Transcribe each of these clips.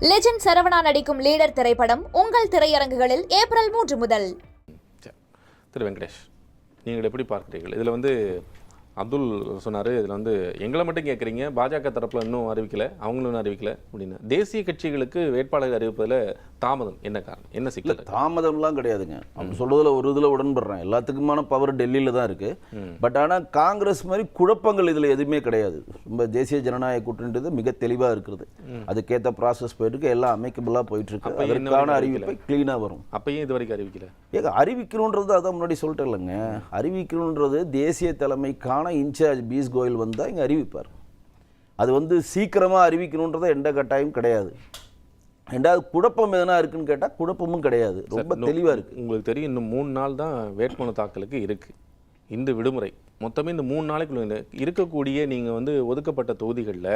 Legend Saravana நடிக்கும் leader திரைப்படம் உங்கள் திரையரங்குகளில் ஏப்ரல் 3 முதல். திரு வெங்கடேஷ், நீங்கள் எப்படி பார்க்குறீர்கள்? இதில் அப்துல் சொன்னார், இதில் எங்களை மட்டும் கேட்குறீங்க, பாஜக தரப்பில் இன்னும் அறிவிக்கலை, அவங்களும் இன்னும் அறிவிக்கலை அப்படின்னு. தேசிய கட்சிகளுக்கு வேட்பாளர் அறிவிப்பதில் தாமதம் என்ன காரணம், என்ன சிக்கல்? தாமதம்லாம் கிடையாதுங்க. அவங்க சொல்றதுல ஒரு இதில் உடன்படுறேன். எல்லாத்துக்குமான பவர் டெல்லியில் தான் இருக்கு. பட் ஆனால் காங்கிரஸ் மாதிரி குழப்பங்கள் இதில் எதுவுமே கிடையாது. ரொம்ப தேசிய ஜனநாயக கூட்டணின்றது மிக தெளிவாக இருக்கிறது. அதுக்கேற்ற ப்ராசஸ் போயிட்டு இருக்கு, எல்லாம் அமைக்கபிளாக போயிட்டு இருக்கு. அதற்கான அறிவிப்பை கிளீனாக வரும். அப்பயும் இது வரைக்கும் அறிவிக்கல. அறிவிக்கணுன்றது அதான் முன்னாடி சொல்லிட்டு இல்லைங்க. அறிவிக்கணுன்றது தேசிய தலைமைக்கான இன்சார்ஜ் பியூஷ் கோயல் வந்தால் இங்கே அறிவிப்பார். அது சீக்கிரமாக அறிவிக்கணுன்றதை எந்த கட்டாயம் கிடையாது. ரெண்டாவது குழப்பம் எதனா இருக்குன்னு கேட்டால் குழப்பமும் கிடையாது, ரொம்ப தெளிவாக இருக்குது. உங்களுக்கு தெரியும், இன்னும் 3 நாள் தான் வேட்புமனு தாக்கலுக்கு இருக்குது. இந்த விடுமுறை மொத்தமே இந்த 3 நாளைக்குள்ள இருக்கக்கூடிய நீங்கள் ஒதுக்கப்பட்ட தொகுதிகளில்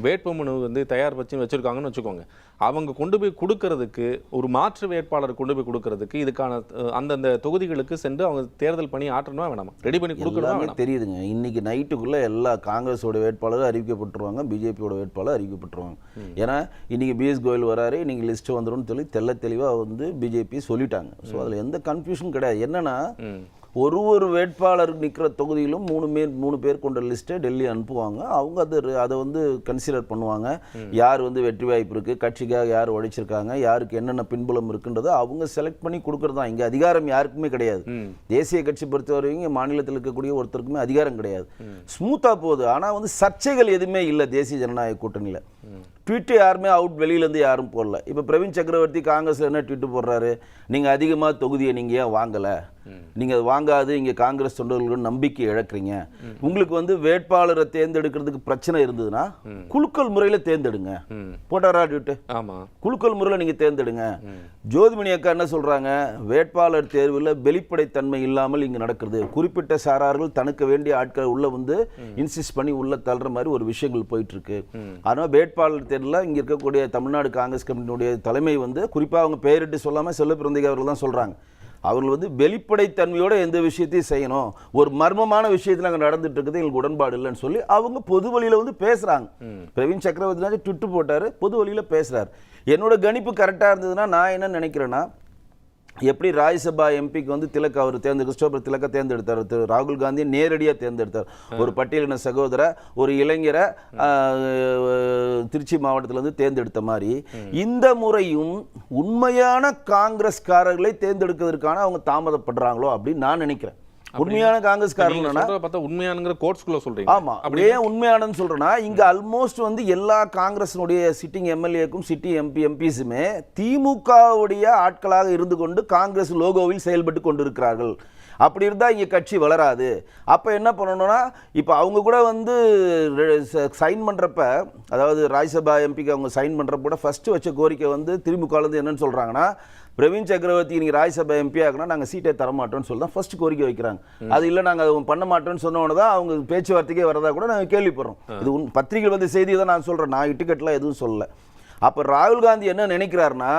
வேட்புமனு தயார் வச்சு வச்சுருக்காங்கன்னு வச்சுக்கோங்க. அவங்க கொண்டு போய் கொடுக்கறதுக்கு, ஒரு மாற்று வேட்பாளர் கொண்டு போய் கொடுக்கறதுக்கு இதுக்கான அந்தந்த தொகுதிகளுக்கு சென்று அவங்க தேர்தல் பணி ஆற்றணுமா வேணாமா, ரெடி பண்ணி கொடுக்கணும் தெரியுதுங்க. இன்னைக்கு நைட்டுக்குள்ளே எல்லா காங்கிரஸோட வேட்பாளரும் அறிவிக்கப்பட்டுருவாங்க, பிஜேபியோட வேட்பாளர் அறிவிக்கப்பட்டுருவாங்க. ஏன்னா இன்னைக்கு பிஎஸ் கோயல் வராரு, இன்னைக்கு லிஸ்ட் வந்துடும் சொல்லி தெளிவாக பிஜேபி சொல்லிட்டாங்க. ஸோ அதில் எந்த கன்ஃபியூஷன் கிடையாது. என்னன்னா ஒரு வேட்பாளர் நிற்கிற தொகுதியிலும் 3 பேர் கொண்ட லிஸ்ட்டை டெல்லி அனுப்புவாங்க. அவங்க அதை கன்சிடர் பண்ணுவாங்க. யார் வெற்றி வாய்ப்பு இருக்குது, கட்சிக்காக யார் உழைச்சிருக்காங்க, யாருக்கு என்னென்ன பின்புலம் இருக்குன்றதை அவங்க செலக்ட் பண்ணி கொடுக்குறது தான். இங்கே அதிகாரம் யாருக்குமே கிடையாது. தேசிய கட்சி பொறுத்தவரைக்கும் மாநிலத்தில் இருக்கக்கூடிய ஒருத்தருக்குமே அதிகாரம் கிடையாது. ஸ்மூத்தாக போகுது. ஆனால் சர்ச்சைகள் எதுவுமே இல்லை தேசிய ஜனநாயக கூட்டணியில். ட்விட்டு யாருமே அவுட் வெளியிலேருந்து யாரும் போடல. இப்போ பிரவீன் சக்கரவர்த்தி காங்கிரஸில் என்ன ட்விட்டு போடுறாரு, நீங்கள் அதிகமாக தொகுதியை நீங்கள் ஏன் வாங்கலை, நீங்கள் வாங்காது இங்கே காங்கிரஸ் தொண்டர்களுக்கு நம்பிக்கை இழக்கிறீங்க. உங்களுக்கு வேட்பாளரை தேர்ந்தெடுக்கிறதுக்கு பிரச்சனை இருந்ததுன்னா குலுக்கல் முறையில் தேர்ந்தெடுங்க போட்டாரா ட்விட்டு. ஆமாம், குலுக்கல் முறையில் நீங்கள் தேர்ந்தெடுங்க. ஜோதிமணி அக்கா என்ன சொல்கிறாங்க, வேட்பாளர் தேர்வில் வெளிப்படைத்தன்மை இல்லாமல் இங்கே நடக்கிறது. குறிப்பிட்ட சாரார்கள் தனக்கு வேண்டிய ஆட்களை உள்ள இன்சிஸ்ட் பண்ணி உள்ள தள்ளுற மாதிரி ஒரு விஷயங்கள் போயிட்டு இருக்கு. ஆனால் வேட்பாளர் தேர்தலில் இங்கே இருக்கக்கூடிய தமிழ்நாடு காங்கிரஸ் கமிட்டியினுடைய தலைமை குறிப்பாக அவங்க பெயரிட்டு சொல்லாமல் செல்லப்பிறந்தகை அவர்கள் தான் சொல்கிறாங்க. அவர்கள் வெளிப்படைத்தன்மையோட எந்த விஷயத்தையும் செய்யணும், ஒரு மர்மமான விஷயத்தில் அங்கே நடந்துட்டு இருக்குது, எங்களுக்கு உடன்பாடு இல்லைன்னு சொல்லி அவங்க பொது வழியில் பேசுகிறாங்க. பிரவீன் சக்கரவர்த்தி ட்விட்டு போட்டார், பொது வழியில் பேசுகிறார். என்னோட கணிப்பு கரெக்டாக இருந்ததுன்னா நான் என்ன நினைக்கிறேன்னா, எப்படி ராஜ்யசபா எம்பிக்கு திலக் அவர் கிறிஸ்டோபர் திலக்க தேர்ந்தெடுத்தார், திரு ராகுல் காந்தியை நேரடியாக தேர்ந்தெடுத்தார். ஒரு பட்டியலின சகோதர ஒரு இளைஞரை திருச்சி மாவட்டத்தில் தேர்ந்தெடுத்த மாதிரி இந்த முறையும் உண்மையான காங்கிரஸ்காரர்களை தேர்ந்தெடுக்கிறதுக்கான அவங்க தாமதப்படுறாங்களோ அப்படின்னு நான் நினைக்கிறேன். உண்மையான காங்கிரஸ்காரங்க உண்மையான கோட்ஸ்குள்ள சொல்றீங்க. ஆமா, அப்படியே உண்மையானன்னு சொல்றேன்னா இங்க ஆல்மோஸ்ட் எல்லா காங்கிரஸினுடைய சிட்டிங் எம்எல்ஏக்கும் சிட்டி எம்பிஸுமே திமுகவுடைய ஆட்களாக இருந்து கொண்டு காங்கிரஸ் லோகோவில் செயல்பட்டு கொண்டிருக்கிறார்கள். அப்படி இருந்தால் இங்கே கட்சி வளராது. அப்போ என்ன பண்ணணும்னா, இப்போ அவங்க கூட சைன் பண்ணுறப்ப, அதாவது ராஜ்யசபா எம்பிக்கு அவங்க சைன் பண்ணுறப்ப கூட ஃபஸ்ட்டு வச்ச கோரிக்கை திமுகலேருந்து என்னன்னு சொல்கிறாங்கன்னா, பிரவீன் சக்கரவர்த்தி நீங்கள் ராஜ்யசபா எம்பி ஆகினா நாங்கள் சீட்டை தரமாட்டோம்னு சொல்லி தான் ஃபர்ஸ்ட் கோரிக்கை வைக்கிறாங்க. அது இல்லை நாங்கள் அதை பண்ண மாட்டோம்னு சொன்னோன்னு தான் அவங்க பேச்சுவார்த்தைக்கே வரதா கூட நாங்கள் கேள்விப்படுறோம். இது பத்திரிகை செய்தி தான் நான் சொல்கிறேன், நான் இட்டுக்கட்டெலாம் எதுவும் சொல்லலை. அப்போ ராகுல் காந்தி என்ன நினைக்கிறாருன்னா,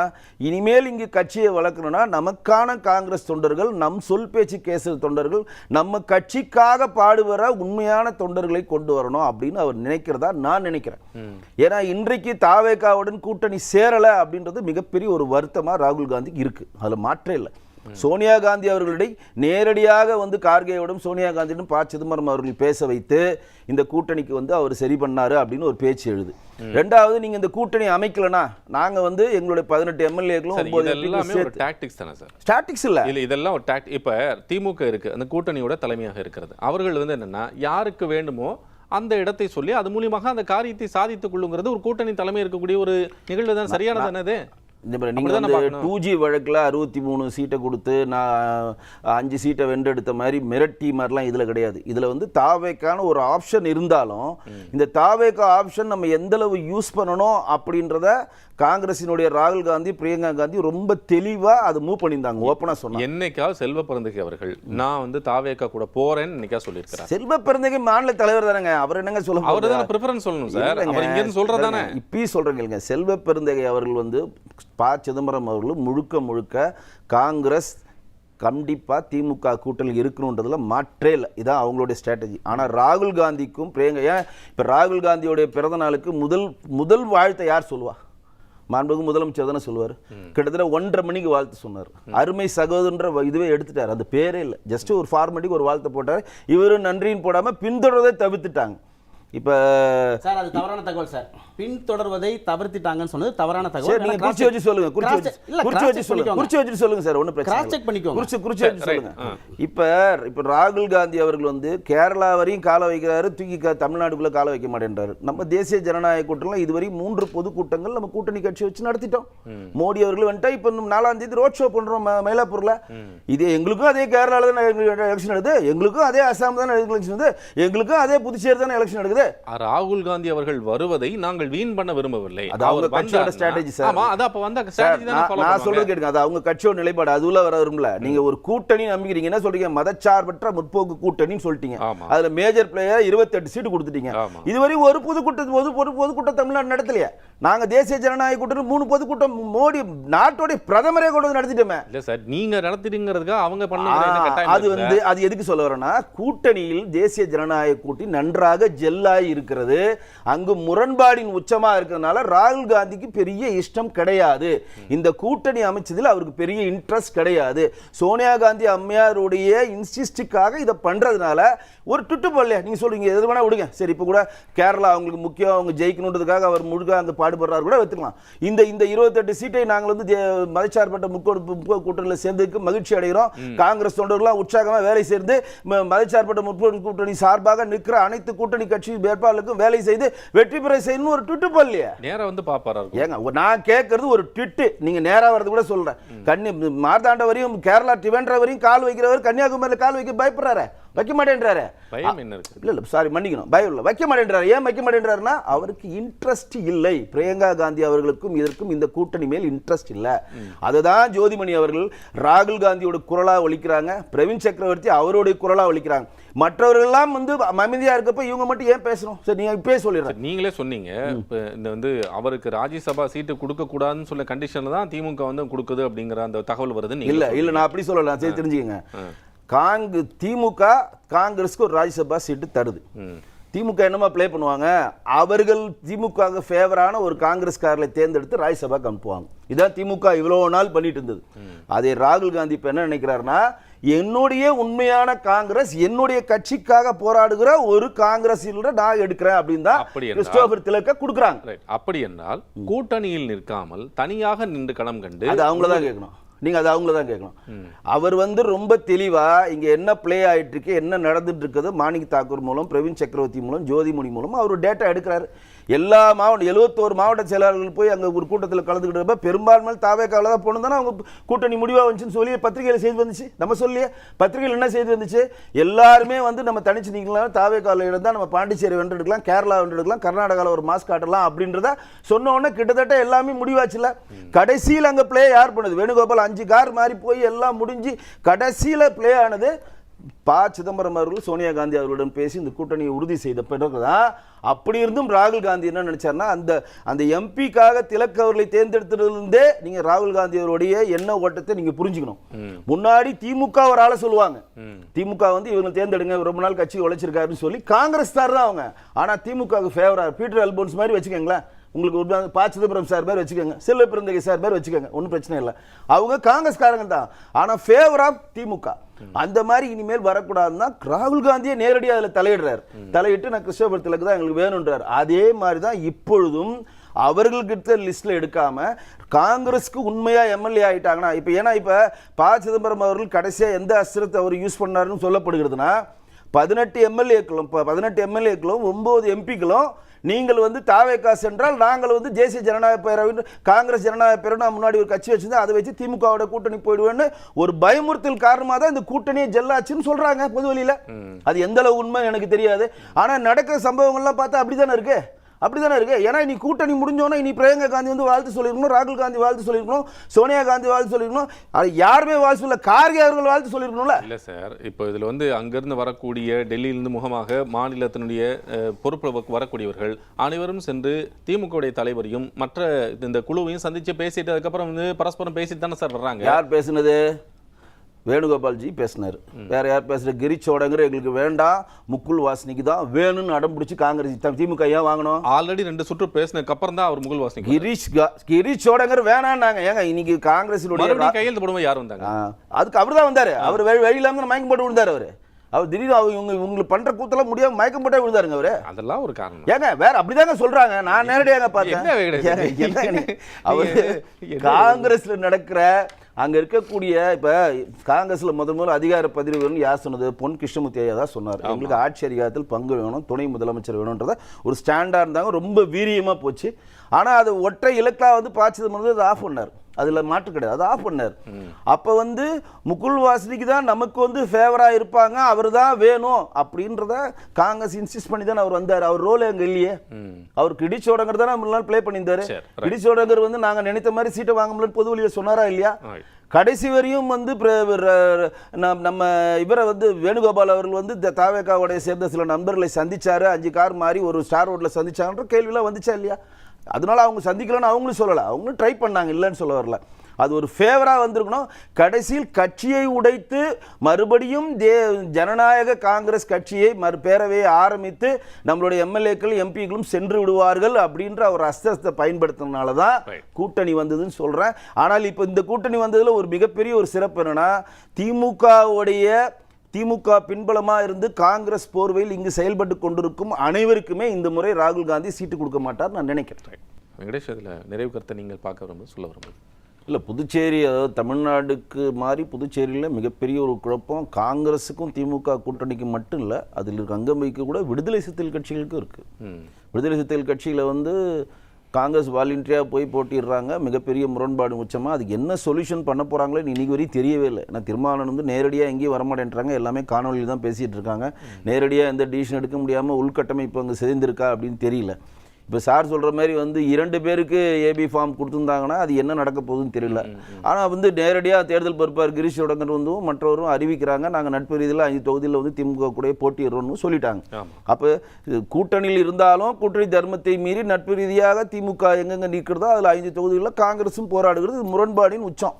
இனிமேல் இங்கு கட்சியை வளர்க்கணும்னா நமக்கான காங்கிரஸ் தொண்டர்கள், நம் சொல் பேச்சு கேச தொண்டர்கள், நம்ம கட்சிக்காக பாடுபடுற உண்மையான தொண்டர்களை கொண்டு வரணும் அப்படின்னு அவர் நினைக்கிறதா நான் நினைக்கிறேன். ஏன்னா இன்றைக்கு தாவேகாவுடன் கூட்டணி சேரலை அப்படின்றது மிகப்பெரிய ஒரு வருத்தமாக ராகுல் காந்திக்கு இருக்கு. அதில் மாற்றே இல்லை. சோனியா காந்தி அவர்களிடையே நேரடியாக கார்கேயோடும் சோனியா காந்தியிடம் ப. சிதம்பரம் அவர்கள் பேச வைத்து இந்த கூட்டணிக்கு அவர் சரி பண்ணாரு அப்படின்னு ஒரு பேச்சு எழுது. ரெண்டாவது, நீங்க இந்த கூட்டணி அமைக்கலனா நாங்க எங்களுடைய 18 எம்எல்ஏக்களும் 9 டாக்டிக்ஸ் தானே சார்? டாக்டிக்ஸ் இல்ல, இதெல்லாம் ஒரு டாக்டிக். இப்ப திமுக இருக்கு, அந்த கூட்டணியோட தலைமையாக இருக்கிறது. அவர்கள் என்னன்னா, யாருக்கு வேண்டுமோ அந்த இடத்தை சொல்லி அது மூலியமாக அந்த காரியத்தை சாதித்துக் கொள்ளுங்கிறது ஒரு கூட்டணி தலைமை இருக்கக்கூடிய ஒரு நிகழ்வு தான். சரியானது என்னது? நீங்கள் 2G வழக்கில் 63 சீட்டை கொடுத்து நான் 5 சீட்டை வென்றெடுத்த மாதிரி மிரட்டி மாதிரிலாம் இதில் கிடையாது. இதில் தாவேக்கான ஒரு ஆப்ஷன் இருந்தாலும் இந்த தாவேக்கா ஆப்ஷன் நம்ம எந்தளவு யூஸ் பண்ணணும் அப்படின்றத காங்கிரசினுடைய ராகுல் காந்தி, பிரியங்கா காந்தி ரொம்ப தெளிவாக அதை மூவ் பண்ணியிருந்தாங்க. ஓப்பனாக சொன்னாங்க. என்னைக்காவது செல்வ பெருந்தகை அவர்கள் நான் தாவேக்கா கூட போறேன்னு என்னைக்கா சொல்லியிருக்கிறார். செல்வ பெருந்தகை மாநில தலைவர் தானேங்க, அவர் என்னங்க சொல்ல, அவர் தானே ப்ரிஃபரன்ஸ் சொல்லணும் சார். அவர் இங்க இருந்து சொல்றதானே. இப்பயும் சொல்றேங்க, செல்வ பெருந்தகை அவர்கள் ப. சிதம்பரம் அவர்களும் முழுக்க காங்கிரஸ் கண்டிப்பாக திமுக கூட்டணி இருக்கணுன்றதுல மாற்றே இல்லை. இதான் அவங்களுடைய ஸ்ட்ராட்டஜி. ஆனால் ராகுல் காந்திக்கும் பிரியங்கா, ஏன் இப்போ ராகுல் காந்தியோடைய பிறந்த நாளுக்கு முதல் வாழ்த்தை யார் சொல்லுவா? மாண்புமிகு முதலமைச்சர் தானே சொல்லுவார். கிட்டத்தட்ட 1:30 மணிக்கு வாழ்த்து சொன்னார். அருமை சகோதரன்ற இதுவே எடுத்துட்டார், அந்த பேரே இல்லை, ஜஸ்ட் ஒரு ஃபார்மாலிட்டிக்கு ஒரு வாழ்த்து போட்டார். இவரும் நன்றின்னு போடாமல் பின்தொடர்வதை தவிர்த்துட்டாங்க. இப்போ சார் அது தவறான தகவல் சார். பின்தொடர்வதை தவிர்த்துட்டாங்கன்னு சொன்னது தவறான தகவல். நீங்க குறிச்சு வச்சு சொல்லுங்க, குறிச்சு வச்சு சொல்லுங்க சார், ஒன்றும் பிரச்சனை கிராஸ் செக் பண்ணிக்கோங்க. குறிச்சு வச்சு சொல்லுங்க. இப்போ ராகுல் காந்தி அவர்கள் வந்து கேரளா வரையும் கால வைக்கிறாரு, தூக்கி தமிழ்நாடுக்குள்ள கால வைக்க மாட்டேன்றாரு. நம்ம தேசிய ஜனநாயக கூட்டத்தில் இதுவரை 3 பொதுக்கூட்டங்கள் நம்ம கூட்டணி கட்சி வச்சு நடத்திட்டோம். மோடி அவர்கள் வந்துட்டா இப்போ 4ஆம் தேதி ரோட் ஷோ பண்றோம் மயிலாப்பூர்ல. இதே எங்களுக்கும் அதே கேரளால தான் எலெக்ஷன் நடக்குது, எங்களுக்கும் அதே அசாம் தான் எலெக்ஷன் நடக்குது, எங்களுக்கும் அதே புதுச்சேரி தான் எலெக்ஷன் நடக்குது. ராகுல் காந்தி அவர்கள் வருவதை நாங்கள் வீண் பண்ண விரும்பவில்லை. அது அவங்க கட்சியோட ஸ்ட்ராட்டஜி சார். ஆமா, அது அப்ப வந்த ஸ்ட்ராட்டஜி தான் ஃபாலோ நான் சொல்றது கேளுங்க, அது அவங்க கட்சியோட நிலைப்பாடு. அதுல வர விரும்பல. நீங்க ஒரு கூட்டணி நம்பிக்கிறீங்க, என்ன சொல்றீங்க, மதச்சார்பற்ற முற்போக்கு கூட்டணின்னு சொல்லிட்டீங்க. அதுல மேஜர் பிளேயர் 28 சீட்டு கொடுத்துட்டீங்க. இதுவரை ஒரு பொதுக்கூட்டம் தமிழ்நாடு நடத்தலையே. நாங்க தேசிய ஜனநாயக கூட்டணி 3 பொதுக்கூட்டம் மோடி நாட்டோட பிரதமரே கொண்டு நடத்திட்டோமே. இல்ல சார், நீங்க நடத்திட்டீங்கிறதுக்கு அவங்க பண்ண அது வந்து அது எதுக்கு சொல்ல வரேன்னா, கூட்டணியில் தேசிய ஜனநாயக கூட்டணி நன்றாக ஜெல்லாய் இருக்கிறது. அங்கு முரண்பாடின் உச்சமா இருக்கிறதுனால ராகுல் காந்திக்கு பெரிய இஷ்டம் கிடையாது. இந்த கூட்டணி அமைச்சதில் அவருக்கு பெரிய இன்ட்ரெஸ்ட் கிடையாது. சோனியா காந்தி அம்மையாருடைய இன்சிஸ்டுக்காக இதை பண்றதுனால ஒரு டுட்டு போடலையா. நீங்க சொல்றீங்க எது வேணா விடுங்க, சரி இப்போ கூட கேரளா அவங்களுக்கு முக்கியம், அவங்க ஜெயிக்கணுன்றதுக்காக அவர் முழுக்க அங்கே பாடுபடுறாரு கூட வைத்துக்கலாம். இந்த 28 சீட்டை நாங்கள் வந்து மதச்சார்பற்ற முற்போக்கு கூட்டணியில் சேர்ந்ததுக்கு மகிழ்ச்சி அடைகிறோம். காங்கிரஸ் தொண்டர்கள்லாம் உற்சாகமா வேலை சேர்ந்து மதச்சார்பற்ற முற்போக்கு கூட்டணி சார்பாக நிற்கிற அனைத்து கூட்டணி கட்சி வேட்பாளருக்கும் வேலை செய்து வெற்றி பெற செய்யணும் ஒரு ட்விட்டு போடலையா. நேரா வந்து பாப்பாரா ஏங்க, நான் கேட்கறது ஒரு ட்விட்டு. நீங்க நேரா வரது கூட சொல்றேன். மார்த்தாண்ட வரையும் கேரளா டிவெண்டர் வரையும் கால் வைக்கிறவர் கன்னியாகுமரியில் கால் வைக்க பயப்படுறாரு, வைக்க மாட்டேன்றாரு. பயம் என்ன இருக்கு? இல்ல சாரி மன்னிக்கணும், பயம் இல்லை, வைக்க மாட்டேன்றாரு. ஏன் வைக்க மாட்டேன்றாருன்னா அவருக்கு இன்ட்ரெஸ்ட் இல்லை. பிரியங்கா காந்தி அவர்களுக்கும் இதற்கும் இந்த கூட்டணி மேல் இன்ட்ரெஸ்ட் இல்லை. அதுதான் ஜோதிமணி அவர்கள் ராகுல் காந்தியோட குரலா ஒலிக்கிறாங்க, பிரவீன் சக்கரவர்த்தி அவருடைய குரலா ஒலிக்கிறாங்க. மற்றவர்கள் எல்லாம் வந்து அமைதியா இருக்கப்ப இவங்க மட்டும் ஏன் பேசணும்? சரி, நீங்க இப்பவே சொல்லிடுறேன். நீங்களே சொன்னீங்க இந்த வந்து அவருக்கு ராஜ்யசபா சீட்டு கொடுக்க கூடாதுன்னு சொல்ல கண்டிஷன்ல தான் திமுக வந்து கொடுக்குது அப்படிங்கிற அந்த தகவல் வருது. இல்ல நான் அப்படி சொல்லலாம். சரி, தெரிஞ்சுக்கங்க. திமுக காங்கிரஸ்க்கு ஒரு ராஜ்யசபா சீட்டு தருது. திமுக என்னமா பிளே பண்ணுவாங்க, அவர்கள் திமுக ஃபேவரான ஒரு காங்கிரஸ்காரர்களை தேர்ந்தெடுத்து ராஜ்யசபாக்கு அனுப்புவாங்க. இதான் திமுக இவ்வளவு நாள் பண்ணிட்டு இருந்தது. அதே ராகுல் காந்தி இப்ப என்ன நினைக்கிறாருன்னா, என்னுடைய உண்மையான காங்கிரஸ் என்னுடைய கட்சிக்காக போராடுகிற ஒரு காங்கிரஸ் நான் எடுக்கிறேன் அப்படின்னு தான் கிறிஸ்டோபர் திலக்க கொடுக்குறாங்க. அப்படி என்றால் கூட்டணியில் நிற்காமல் தனியாக நின்று களம் கண்டு அது அவங்களதான் கேட்கணும். நீங்க அது அவங்கள தான் கேட்கணும். அவர் வந்து ரொம்ப தெளிவா இங்க என்ன பிளே ஆயிட்டு இருக்கு, என்ன நடந்துட்டு இருக்குது, மாணிக் தாக்கூர் மூலம், பிரவீன் சக்கரவர்த்தி மூலம், ஜோதிமணி மூலம் அவர் டேட்டா எடுக்கிறாரு. எல்லா மாவட்டம் 71 மாவட்ட செயலாளர்கள் போய் அங்கே ஒரு கூட்டத்தில் கலந்துக்கிட்டப்ப பெரும்பான்மை தாவேக்காவில் தான் போகணும் தானே அவங்க கூட்டணி முடிவாக வந்துச்சுன்னு சொல்லி பத்திரிகையில் செய்தி வந்துச்சு. நம்ம சொல்லியே பத்திரிகையில் என்ன செய்தி வந்துச்சு, எல்லாருமே வந்து நம்ம தனிச்சு நிற்கலாம், தாவேக்காவில் இருந்தால் நம்ம பாண்டிச்சேரி வென்றெடுக்கலாம், கேரளா வென்றெடுக்கலாம், கர்நாடகாவில் ஒரு மாஸ் காட்டலாம் அப்படின்றத சொன்ன உடனே கிட்டத்தட்ட எல்லாமே முடிவாச்சுல. கடைசியில் அங்கே பிளே யார் பண்ணுது, வேணுகோபால் 5 கார் மாறி போய் எல்லாம் முடிஞ்சு கடைசியில் பிளே ஆனது சிதம்பரம் அவர்கள் சோனியா காந்தி அவர்களுடன் பேசி இந்த கூட்டணியை உறுதி செய்த பிறகுதான். அப்படி இருந்தும் ராகுல் காந்தி என்ன நினைச்சார்னா, அந்த எம்பிக்காக திலக் அவர்களை தேர்ந்தெடுத்ததிலிருந்தே நீங்க ராகுல் காந்தி அவருடைய எண்ண ஓட்டத்தை நீங்க புரிஞ்சுக்கணும். முன்னாடி திமுக ஒரு ஆளை சொல்லுவாங்க, திமுக வந்து இவங்க தேர்ந்தெடுங்க, ரொம்ப நாள் கட்சி உழைச்சிருக்காருன்னு சொல்லி காங்கிரஸ் தான் அவங்க. ஆனா திமுக ஃபேவரா பீட்டர் அல்போன்ஸ் மாதிரி வச்சுக்கோங்களேன், உங்களுக்கு ஒரு சிதம்பரம் சார் பேர் வச்சுக்கோங்க, செல்வ பிறந்தகை சார் பேர் வச்சுக்கோங்க, ஒன்றும் பிரச்சனை இல்லை. அவங்க காங்கிரஸ்காரங்க தான், ஆனா ஃபேவர் ஆஃப் திமுக. அந்த மாதிரி இனிமேல் வரக்கூடாதுன்னா ராகுல் காந்தியே நேரடியாக அதில் தலையிட்டு நான் கிறிஸ்டோபர் திலக் தான் எங்களுக்கு வேணும்ன்றார். அதே மாதிரி தான் இப்பொழுதும் அவர்களுக்கு லிஸ்ட்ல எடுக்காம காங்கிரஸ்க்கு உண்மையா எம்எல்ஏ ஆயிட்டாங்கன்னா, இப்ப ஏன்னா இப்ப சிதம்பரம் அவர்கள் கடைசியா எந்த அஸ்திரத்தை அவர் யூஸ் பண்ணாருன்னு சொல்லப்படுகிறதுனா, 18 எம்எல்ஏக்களும் 9 எம்பிக்களும் நீங்கள் வந்து தாவேகா சென்றால் நாங்கள் வந்து தேசிய ஜனநாயக பேரவை காங்கிரஸ் ஜனநாயக பேரவை முன்னாடி ஒரு கட்சி வச்சிருந்தா அதை வச்சு திமுகவோட கூட்டணி போயிடுவேன்னு ஒரு பயமுறுத்தல் காரணமாக தான் இந்த கூட்டணியை ஜெல்லாச்சுன்னு சொல்றாங்க பொது வழியில. அது எந்த அளவு உண்மை எனக்கு தெரியாது. ஆனா நடக்கிற சம்பவங்கள்லாம் பார்த்தா அப்படிதானே இருக்கு. ஏன்னா நீ கூட்டணி முடிஞ்சோன்னா இனி பிரியங்கா காந்தி வந்து வாழ்த்து சொல்லியிருக்கணும், ராகுல் காந்தி வாழ்த்து சொல்லியிருக்கணும், சோனியா காந்தி வாழ்த்து சொல்லியிருக்கணும், அது யாருமே வாழ்த்து சொல்ல, கார்கே அவர்கள் வாழ்த்து சொல்லியிருக்கணும்ல. இல்ல சார், இப்போ இதுல வந்து அங்கிருந்து வரக்கூடிய டெல்லியிலிருந்து முகமாக மாநிலத்தினுடைய பொறுப்பு வரக்கூடியவர்கள் அனைவரும் சென்று திமுக தலைவரையும் மற்ற இந்த குழுவையும் சந்திச்சு பேசிட்டு அதுக்கப்புறம் வந்து பரஸ்பரம் பேசிட்டு தானே சார் வர்றாங்க. யார் பேசுனது? வேணுகோபால்ஜி பேசினார். வேற யார் பேசுகிற கிரிச்சோடங்கிற எங்களுக்கு வேண்டாம், முகுல் வாஸ்னிக்கு தான் வேணும்னு அடம் பிடிச்சி காங்கிரஸ் திமுக ஏன் வாங்கணும்? ஆல்ரெடி 2 சுற்று பேசினதுக்கு அப்புறம் தான் அவர் முகுல் வாஸ்னிக் கிரிச்சோடங்கிற வேணான்னாங்க. ஏங்க இன்னைக்கு காங்கிரஸினுடைய கையெழுத்து போடும்போது யார் வந்தாங்க? அதுக்கு அவர் தான் வந்தார். அவர் வெளியிலாம மயக்கம் போட்டு விழுந்தார். அவர் திடீர்னு உங்களுக்கு பண்ற கூத்தெல்லாம் முடியாம மயக்கம் போட்டே விழுந்தாருங்க அவரு. அதெல்லாம் ஒரு காரணம் ஏங்க, வேற அப்படிதாங்க சொல்றாங்க. நான் நேரடியாக பார்த்தேன். அவர் காங்கிரஸ்ல நடக்கிற அங்க இருக்கக்கூடிய இப்ப காங்கிரஸ்ல முதல்ல அதிகார பதிவு வேணும்னு யார் சொன்னது? பொன் கிருஷ்ணமூர்த்தி ஐயா தான் சொன்னார். எங்களுக்கு ஆட்சி அதிகாரத்தில் பங்கு வேணும், துணை முதலமைச்சர் வேணும்ன்றத ஒரு ஸ்டாண்டா இருந்தாங்க. ரொம்ப வீரியமா போச்சு. ஆனா அது ஒற்றை இலக்கா பாய்ச்சது அது ஆஃப் பண்ணார். அதுல மாற்று கிடையாது, அது ஆஃப் பண்ணார். அப்ப முகுல் வாஸ்னிக்கு தான் நமக்கு ஃபேவரா இருப்பாங்க, அவர் தான் வேணும் அப்படின்றத காங்கிரஸ் இன்சிஸ்ட் பண்ணி தான் அவர் வந்தார். அவர் ரோல் அங்க இல்லையே. அவர் கிடிச்சோடங்கர் தான் முன்னாள் பிளே பண்ணியிருந்தாரு. கிடிச்சோடங்கர் நாங்க நினைத்த மாதிரி சீட்டை வாங்க முடியல பொது வழியை சொன்னாரா இல்லையா? கடைசி வரையும் நம்ம இவரை வேணுகோபால் அவர்கள் தாவேகாவுடைய சேர்ந்த சில நண்பர்களை சந்திச்சாரு. 5 கார் மாறி ஒரு ஸ்டார் ரோட்ல சந்திச்சாங்கன்ற கேள்வியெல்லாம் வந்துச்சா இல்லையா? அதனால அவங்க சந்திக்கலன்னு அவங்களும் சொல்லலை, அவங்களும் ட்ரை பண்ணாங்க, இல்லைன்னு சொல்ல வரல. அது ஒரு ஃபேவரா வந்திருக்கணும். கடைசியில் கட்சியை உடைத்து மறுபடியும் ஜனநாயக காங்கிரஸ் கட்சியை பேரவையை ஆரம்பித்து நம்மளுடைய எம்எல்ஏக்கள் எம்பிக்களும் சென்று விடுவார்கள் அப்படின்ற ஒரு அஸ்தத்தை பயன்படுத்தினால தான் கூட்டணி வந்ததுன்னு சொல்றேன். ஆனால் இப்போ இந்த கூட்டணி வந்ததுல ஒரு மிகப்பெரிய ஒரு சிறப்பு என்னன்னா, திமுக பின்பலமா இருந்து காங்கிரஸ் போர்வையில் இங்கு செயல்பட்டு கொண்டிருக்கும் அனைவருக்குமே இந்த முறை ராகுல் காந்தி சீட்டு கொடுக்க மாட்டார் நான் நினைக்கிறேன். வெங்கடேஷ், இதுல நிறைவு கருத்தை நீங்கள் பார்க்க சொல்ல விரும்புவது? இல்லை, புதுச்சேரி அதாவது தமிழ்நாடுக்கு மாதிரி புதுச்சேரியில் மிகப்பெரிய ஒரு குழப்பம் காங்கிரஸுக்கும் திமுக கூட்டணிக்கு மட்டும் இல்லை, அதில் இருக்க அங்கம் வைக்க கூட விடுதலை சிறுத்தைகள் கட்சிகளுக்கும் இருக்குது. விடுதலை சிறுத்தைகள் கட்சியில் காங்கிரஸ் வாலண்டியராக போய் போட்டிடுறாங்க. மிகப்பெரிய முரண்பாடு உச்சமாக. அதுக்கு என்ன சொல்யூஷன் பண்ண போகிறாங்களோ இன்னைக்கு வரையும் தெரியவே இல்லை. ஏன்னா திருமாவளவன் நேரடியாக எங்கேயும் வரமாட்டேன்றாங்க, எல்லாமே காணொலியில் தான் பேசிகிட்டு இருக்காங்க. நேரடியாக எந்த டிசிஷன் எடுக்க முடியாமல் உள்கட்டமைப்பு அங்கே சிதைந்திருக்கா அப்படின்னு தெரியல. இப்போ சார் சொல்கிற மாதிரி 2 பேருக்கு ஏபி ஃபார்ம் கொடுத்துருந்தாங்கன்னா அது என்ன நடக்க போகுதுன்னு தெரியல. ஆனால் நேரடியாக தேர்தல் பொறுப்பார் கிரீஷ் உடங்கர் மற்றவரும் அறிவிக்கிறாங்க, நாங்கள் நட்பு ரீதியில் 5 தொகுதியில் திமுக கூட போட்டிடுறோம்னு சொல்லிட்டாங்க. அப்போ கூட்டணியில் இருந்தாலும் கூட்டணி தர்மத்தை மீறி நட்பு ரீதியாக திமுக எங்கெங்கே நிற்கிறதோ அதில் 5 தொகுதிகளில் காங்கிரஸும் போராடுகிறது. முரண்பாடின் உச்சம்.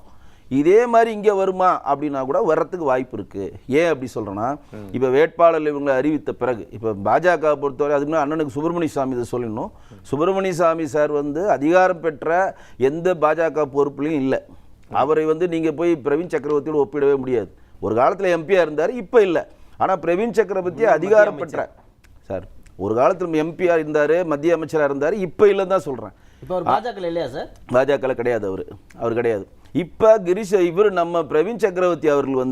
இதே மாதிரி இங்கே வருமா அப்படின்னா கூட வர்றதுக்கு வாய்ப்பு இருக்குது. ஏன் அப்படி சொல்கிறேன்னா, இப்போ வேட்பாளர் இவங்களை அறிவித்த பிறகு இப்போ பாஜக பொறுத்தவரை அதுக்கு அண்ணனுக்கு சுப்பிரமணிய சாமி இதை சொல்லணும். சுப்பிரமணிய சாமி சார் அதிகாரம் பெற்ற எந்த பாஜக பொறுப்புலையும் இல்லை. அவரை நீங்கள் போய் பிரவீன் சக்கரவர்த்தியோடு ஒப்பிடவே முடியாது. ஒரு காலத்தில் எம்பியாக இருந்தார், இப்போ இல்லை. ஆனால் பிரவீன் சக்கரவர்த்தி அதிகாரம் பெற்ற சார் ஒரு காலத்தில் எம்பியாக இருந்தார், மத்திய அமைச்சராக இருந்தார், இப்போ இல்லைன்னு தான் சொல்கிறேன். இப்போ பாஜக இல்லையா சார்? பாஜக கிடையாது, அவர் கிடையாது. இப்போ இவர் நம்ம பிரவீன் சக்கரவர்த்தி அவர்கள்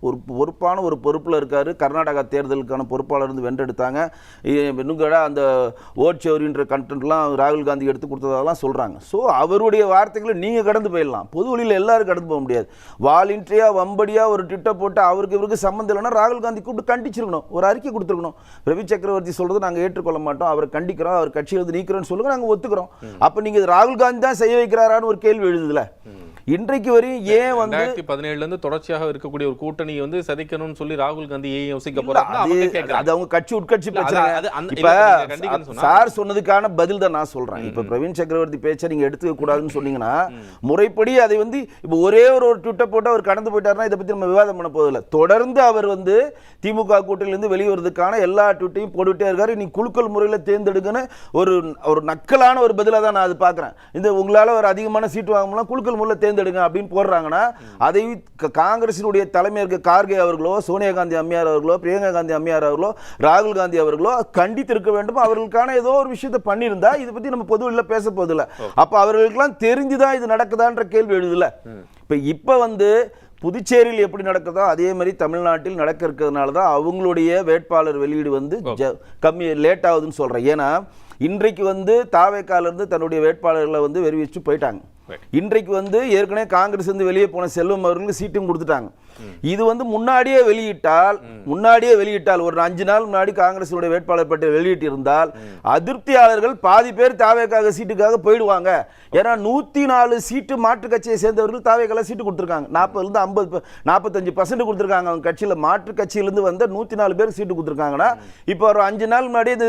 ஒரு பொறுப்பான ஒரு பொறுப்பில் இருக்கார். கர்நாடகா தேர்தலுக்கான பொறுப்பாளர் வென்றெடுத்தாங்க. இன்னும் கூட அந்த ஓட் சௌரின்ற கண்டென்ட்லாம் ராகுல் காந்தி எடுத்து கொடுத்ததெல்லாம் சொல்கிறாங்க. ஸோ அவருடைய வார்த்தைகளை நீங்கள் கடந்து போயிடலாம், பொது வழியில் எல்லாரும் கடந்து போக முடியாது. வாலண்டியாக வம்படியாக ஒரு ட்விட்டை போட்டு இவருக்கு சம்மந்தம் இல்லைன்னா ராகுல் காந்தி கூப்பிட்டு கண்டிச்சிருக்கணும், ஒரு அறிக்கை கொடுத்துருக்கணும். பிரவீன் சக்கரவர்த்தி சொல்கிறது நாங்கள் ஏற்றுக்கொள்ள மாட்டோம், அவரை கண்டிக்கிறோம், அவர் கட்சியை நீக்கிறோன்னு சொல்லுங்க, நாங்கள் ஒத்துக்கிறோம். அப்போ நீங்கள் ராகுல் காந்தி தான் செய்ய வைக்கிறாரான்னு ஒரு கேள்வி எழுதுல. இன்றைக்கு வரையும் ஏன் 2017 தொடர்ச்சியாக இருக்கக்கூடிய ஒரு கூட்டணி சதிக்கணும்னு சொல்லி ராகுல் காந்தி ஏன் யோசிக்க போறாங்க? அது அவங்க கட்சி உட்கட்சி பிரச்சனை. இப்ப சார் சொன்னதுக்கான பதில் தான் நான் சொல்றேன். இப்ப பிரவீன் சக்கரவர்த்தி பேச்சை நீங்க எடுத்துக்க கூடாதுன்னு சொன்னீங்கன்னா, முறைப்படி அதை இப்ப ஒரே ஒரு ட்விட்டர் போட்டு அவர் கடந்து போயிட்டாருன்னா இதை பத்தி நம்ம விவாதம் பண்ண போதில்லை. தொடர்ந்து அவர் திமுக கூட்டணியிலிருந்து வெளிவரதுக்கான எல்லா ட்விட்டையும் போட்டுட்டே இருக்காரு. நீ குலுக்கல் முறையில் தேர்ந்தெடுக்கன்னு ஒரு நக்கலான ஒரு பதிலாக தான் நான் அது பாக்குறேன். உங்களால ஒரு அதிகமான சீட்டு வாங்கலாம், குலுக்கல் முறையில் தேர்ந்தெடுங்க அப்படின்னு போடுறாங்கன்னா, அதை காங்கிரசினுடைய தலைமை இருக்க கார்கே அவர்களோ, சோனியா காந்தி அம்மையார் அவர்களோ, பிரியங்கா காந்தி அம்மையார் அவர்களோ, ராகுல் காந்தி அவர்களோ கண்டித்திருக்க வேண்டும். அவர்களுக்கான ஏதோ ஒரு விஷயத்தை பண்ணியிருந்தா இதை பத்தி நம்ம பொதுவில் பேச போதில்லை. அப்ப அவர்களுக்கெல்லாம் தெரிஞ்சுதான் இது நடக்குதான்ற கேள்வி எழுதுல. இப்ப புதுச்சேரியில் எப்படி நடக்குதோ அதே மாதிரி தமிழ்நாட்டில் நடக்க இருக்கிறதுனால தான் அவங்களுடைய வேட்பாளர் வெளியீடு கம்மி லேட் ஆகுதுன்னு சொல்றேன். ஏன்னா இன்றைக்கு தாவேக்கால இருந்து தன்னுடைய வேட்பாளர்களை வெறிவிச்சு போயிட்டாங்க. இன்றைக்கு ஏற்கனவே காங்கிரஸ் வெளியே போன செல்வம் அவர்களுக்கு சீட்டும் கொடுத்துட்டாங்க. இது முன்னாடியே வெளியிட்டால் ஒரு 5 நாள் முன்னாடி காங்கிரஸ் வேட்பாளர் பட்டியல் வெளியிட்டு இருந்தால் அதிருப்தியாளர்கள் பாதி பேர் தாவேக்காக சீட்டுக்காக போயிடுவாங்க. ஏன்னா 104 சீட்டு மாற்று கட்சியை சேர்ந்தவர்கள் தாவேக்கால சீட்டு கொடுத்துருக்காங்க. 45% கொடுத்துருக்காங்க. அவங்க கட்சியில் மாற்று கட்சியிலிருந்து வந்த 104 பேர் சீட்டு கொடுத்துருக்காங்கன்னா இப்போ ஒரு 5 நாள் முன்னாடி இது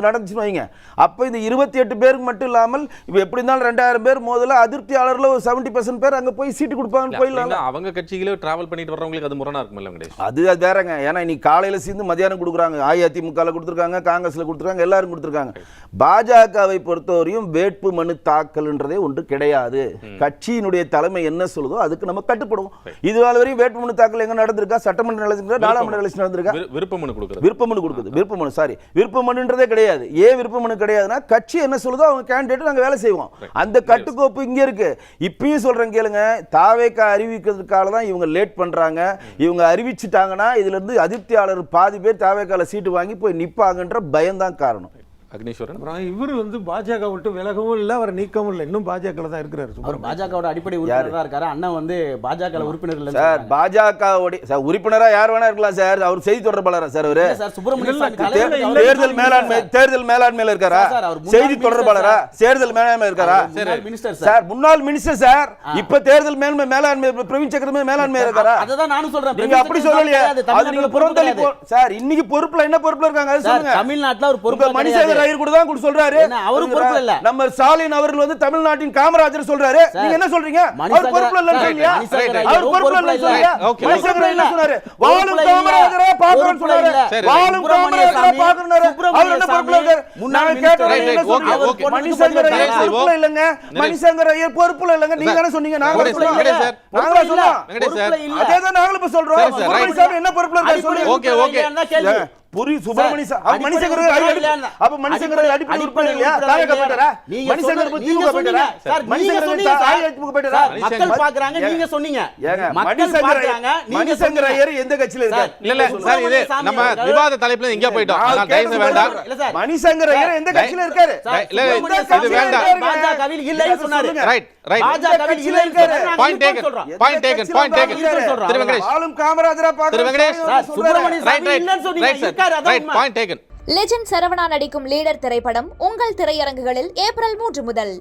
நடந்துச்சுன்னு வைங்க. அப்போ இந்த 28 பேருக்கு மட்டும் இல்லாமல் இப்போ எப்படி இருந்தாலும் 2000 பேர் முதல்ல அதிருப்தி அதிருப்தியாளர்ல ஒரு 70% பேர் அங்க போய் சீட்டு கொடுப்பாங்கன்னு போயிடலாம். இல்ல, அவங்க கட்சிகளே டிராவல் பண்ணிட்டு வர்றவங்களுக்கு அது முரணா இருக்கும்ல வெங்கடேஷ்? அது வேறங்க. ஏன்னா இன்னைக்கு காலையில சேர்ந்து மதியானம் கொடுக்குறாங்க. அதிமுகல கொடுத்துருக்காங்க, காங்கிரஸ்ல கொடுத்துருக்காங்க, எல்லாரும் கொடுத்துருக்காங்க. பாஜகவை பொறுத்தவரையும் வேட்பு மனு தாக்கல்ன்றதே ஒன்று கிடையாது. கட்சியினுடைய தலைமை என்ன சொல்லுதோ அதுக்கு நம்ம கட்டுப்படுவோம். இதுவால வரையும் வேட்பு மனு தாக்கல் எங்க நடந்திருக்கா? சட்டமன்ற நடந்திருக்கா? நாடாளுமன்ற எலெக்ஷன் நடந்திருக்கா? விருப்ப மனு கொடுக்குறது. விருப்ப மனு கொடுக்குது. விருப்ப மனு சாரி விருப்ப மனுன்றதே கிடையாது. ஏன் விருப்ப மனு கிடையாதுன்னா கட்சி என்ன சொல்லுதோ அவங்க கேண்டிடேட் நாங்க வேலை செய்வோம். அந்த கட்டுக்கோப்பு இங்க இருக்கு. இப்பயும் சொல்றேன் கேளுங்க, தாவேக்கா அறிவிக்கிறதுக்காக தான் இவங்க லேட் பண்றாங்க. இவங்க அறிவிச்சிட்டாங்கன்னா இதுல இருந்து அதிருப்தியாளர் பாதி பேர் தாவேக்கால சீட்டு வாங்கி போய் நிப்பாங்கன்ற பயம் தான் காரணம். அக்னீஸ்வரன், அப்புறம் இவர் வந்து பாஜக விட்டு விலகவும் இல்லை, அவர் நீக்கவும் இல்லை, இன்னும் பாஜக தான் இருக்கிறாரு. அவர் பாஜகவோட அடிப்படை உறுப்பினரா இருக்காரு. அண்ணா வந்து பாஜக உறுப்பினர் இல்ல சார். பாஜகவோட சார் உறுப்பினரா யார் வேணா இருக்கலாம் சார். அவர் செய்தி தொடர்பாளரா சார்? அவரு சார் சுப்பிரமணிய தேர்தல் மேலாண்மையில இருக்காரா? செய்தி தொடர்பாளரா? தேர்தல் மேலாண்மை இருக்காரா? சார் முன்னாள் மினிஸ்டர் சார். இப்ப தேர்தல் மேலாண்மை பிரவீன் சக்கரவர்த்தி மேலாண்மை இருக்காரா? அதுதான் நானும் சொல்றேன். நீங்க அப்படி சொல்லலையே. அது நீங்க புறந்தள்ளி சார். இன்னைக்கு பொறுப்புல என்ன பொறுப்புல இருக்காங்க அது சொல்லுங்க. தமிழ்நாட்டுல ஒரு பொறுப்பு மணிசேகர் ஐயர் கூட தான் சொல்றாரு. அவரு பொறுப்பு இல்ல. நம்ம ஸ்டாலின் அவர்கள் வந்து தமிழ்நாட்டின் காமராஜர் சொல்றாரு. நீங்க என்ன சொல்றீங்க? அவர் பொறுப்புல இல்லன்னு சொல்றீங்க. அவர் பொறுப்புல இல்லன்னு சொல்றீங்க. மணிசேகர் என்ன சொன்னாரு? வாழும் காமராஜரா பாக்குறேன்னு சொன்னாரு. வாழும் காமராஜரா பாக்குறாரு. அவர் என்ன பொறுப்புல இருக்காரு? முன்னாடி கேட்டவங்க என்ன சொன்னீங்க? மணிசேகர் ஐயர் பொறுப்புல இல்லங்க. மணிசேகர் ஐயர் பொறுப்புல இல்லங்க. நீங்க என்ன சொன்னீங்க? நாங்க சொன்னோம். நாங்க சொன்னோம். அதேதான் நாங்களும் இப்ப சொல்றோம். சுப்பிரமணிய என்ன பொறுப்புல இருக்காரு சொல்லுங்க. Okay okay. புரி சுப்பிரமணிய அப்ப மணிசேகர் அப்ப மணிசேகர் அடிப்படை உறுப்பினர் இல்லையா? தாவேக்கா போயிட்டாரா? மணிசேகர் நீங்க போயிட்டாரா? மணிசேகர் தாவேக்கா போயிட்டாரா? மக்கள் பாக்குறாங்க, நீங்க சொன்னீங்க. ஏங்க மணிசேகர் ஐயர் எந்த கட்சியில இருக்காரு? இல்ல சார், இது நம்ம விவாத தலைப்புல எங்க போயிட்டோம். அதனால தயவு வேண்டாம். மணிசேகர் ஐயர் எந்த கட்சியில இருக்காரு? இல்ல இது வேண்டாம். பாஜகவில் இல்லைன்னு சொன்னாரு. Right right. பாஜகவில் இல்லைன்னு சொல்றாரு. Point taken. திரு வெங்கடேஷ், வாழும் காமராஜரா பாக்குறாரு. திரு வெங்கடேஷ், சுப்பிரமணிய சாமி இல்லைன்னு சொன்னீங்க. Right point taken. Legend Saravana நடிக்கும் லீடர் திரைப்படம் உங்கள் திரையரங்குகளில் ஏப்ரல் 3 முதல்.